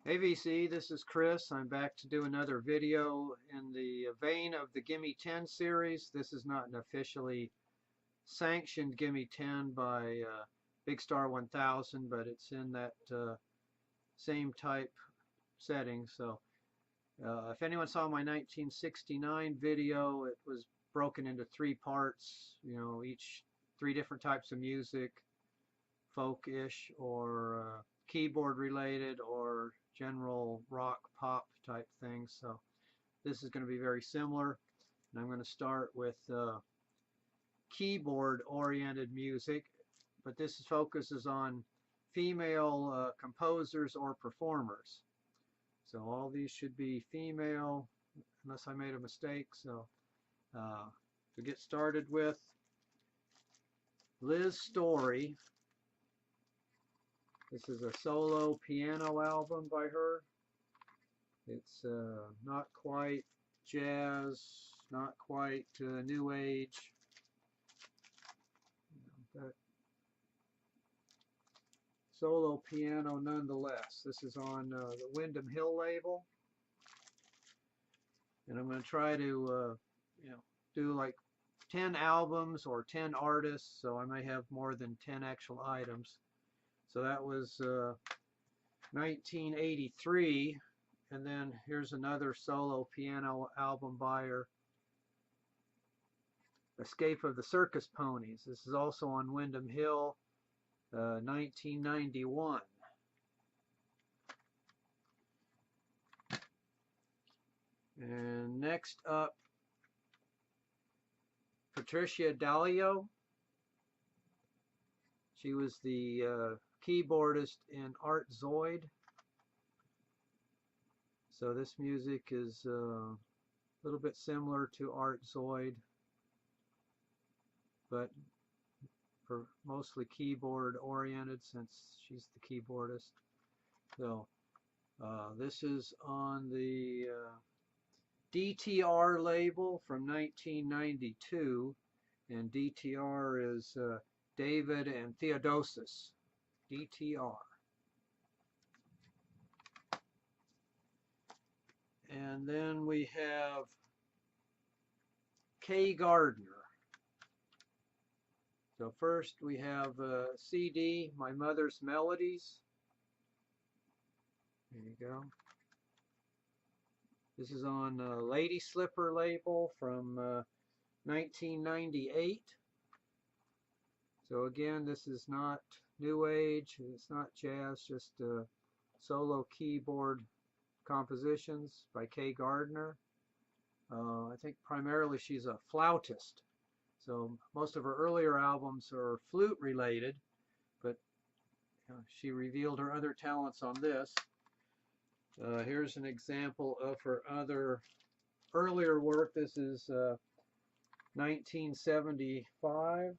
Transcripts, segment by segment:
Hey VC, this is Chris. I'm back to do another video in the vein of the Gimme 10 series. This is not an officially sanctioned Gimme 10 by Big Star 1000, but it's in that same type setting. So if anyone saw my 1969 video, it was broken into 3 parts, each 3 different types of music, folk-ish or keyboard related or general rock pop type things. So this is going to be very similar, and I'm going to start with keyboard oriented music, but this focuses on female composers or performers. So all these should be female unless I made a mistake. So to get started with Liz Story. This is a solo piano album by her. It's not quite jazz, not quite new age, but solo piano nonetheless. This is on the Windam Hill label, and I'm going to try to do like 10 albums or 10 artists, so I may have more than 10 actual items. So that was 1983, and then here's another solo piano album by her, Escape of the Circus Ponies. This is also on Windam Hill, 1991. And next up, Patricia Dalio. She was the keyboardist in Art Zoid. So this music is a little bit similar to Art Zoid, but for mostly keyboard oriented since she's the keyboardist. So this is on the DTR label from 1992, and DTR is David and Theodosis. DTR. And then we have Gardner. So first we have a CD, My Mother's Melodies. There you go. This is on Ladyslipper label from 1998. So again, this is not new age, it's not jazz, just solo keyboard compositions by Gardner. I think primarily she's a flautist, so most of her earlier albums are flute related, but she revealed her other talents on this. Here's an example of her other earlier work. This is 1975.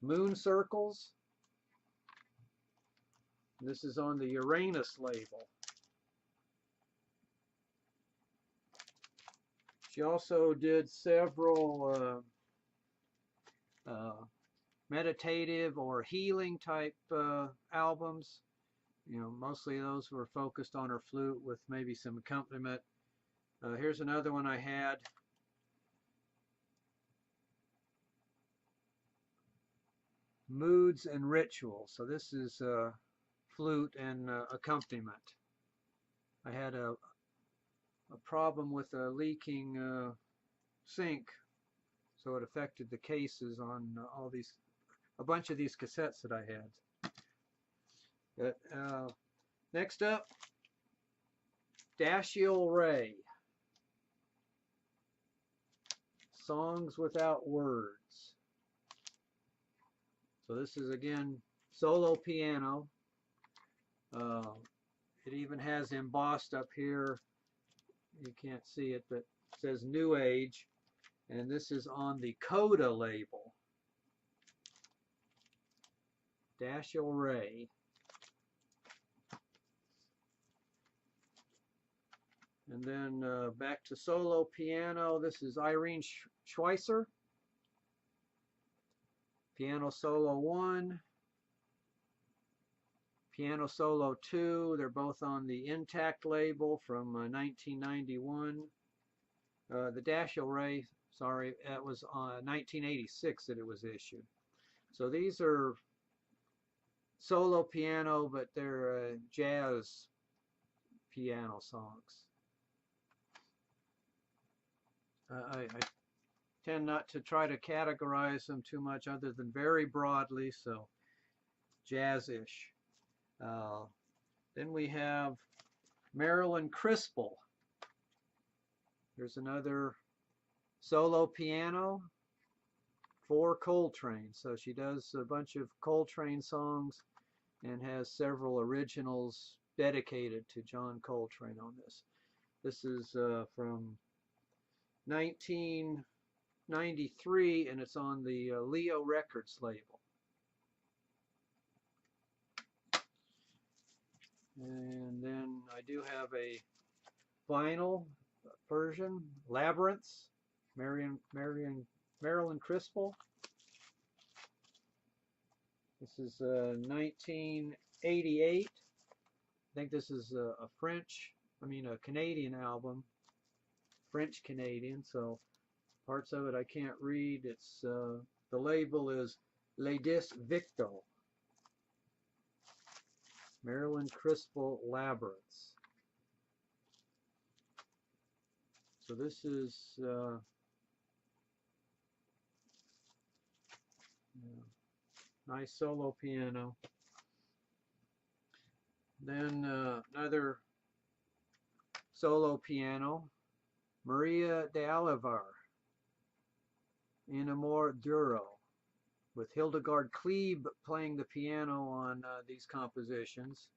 Mooncircles. This is on the Uranus label. She also did several meditative or healing type albums. Mostly those were focused on her flute with maybe some accompaniment. Here's another one I had. Moods and Rituals. So this is flute and accompaniment. I had a problem with a leaking sink, so it affected the cases on all these, a bunch of these cassettes that I had. But next up, Dashiell, Songs Without Words. So this is again solo piano. It even has embossed up here, you can't see it, but it says New Age, and this is on the Coda label. Dashiell. And then back to solo piano. This is Irene Schweizer. Piano Solo 1. Piano Solo 2, they're both on the Intakt label from 1991. The Dashiell Ray, sorry, that was on 1986 that it was issued. So these are solo piano, but they're jazz piano songs. I tend not to try to categorize them too much other than very broadly, so jazz-ish. Then we have Marilyn Crispell. There's another solo piano for Coltrane. So she does a bunch of Coltrane songs and has several originals dedicated to John Coltrane on this. This is from 1993, and it's on the Leo Records label. And then I do have a vinyl version, Labyrinths, Marilyn Crispell. This is 1988. I think this is a Canadian album, French-Canadian, so parts of it I can't read. It's the label is Les Disques Victo. Marilyn Crispell Labyrinths. So this is nice solo piano. Then another solo piano, Maria de Alvear in Amor, Duro, with Hildegard Klebe playing the piano on these compositions.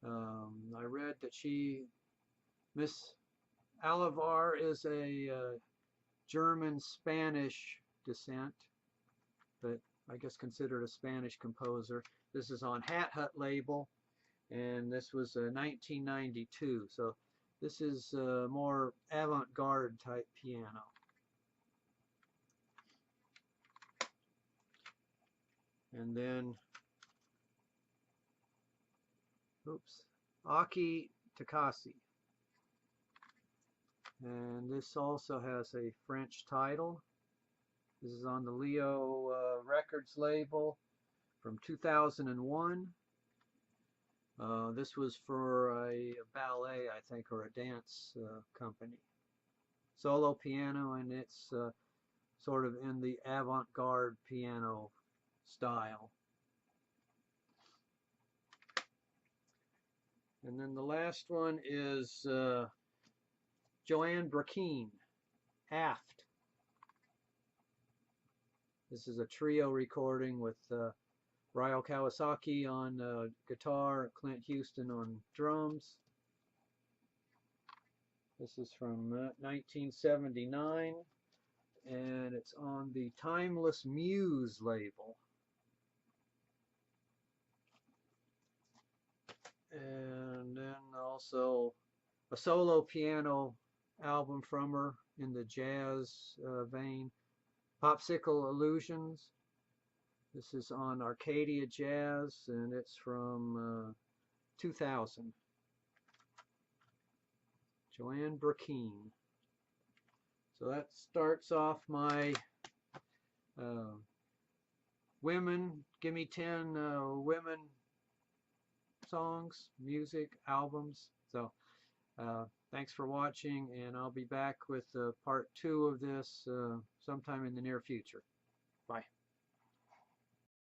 I read that Miss Alvear is a German-Spanish descent, but I guess considered a Spanish composer. This is on Hat Hut label, and this was 1992. So this is more avant-garde type piano. And then, Aki Takase. And this also has a French title. This is on the Leo Records label from 2001. This was for a ballet, I think, or a dance company. Solo piano, and it's sort of in the avant-garde piano style. And then the last one is Joanne Brackeen, Aft. This is a trio recording with Ryo Kawasaki on guitar, Clint Houston on drums. This is from 1979, and it's on the Timeless Muse label. And then also a solo piano album from her in the jazz vein, Popsicle Illusions. This is on Arcadia Jazz, and it's from 2000. Joanne Brackeen. So that starts off my Gimme 10 women songs, music, albums. So thanks for watching, and I'll be back with part 2 of this sometime in the near future. Bye.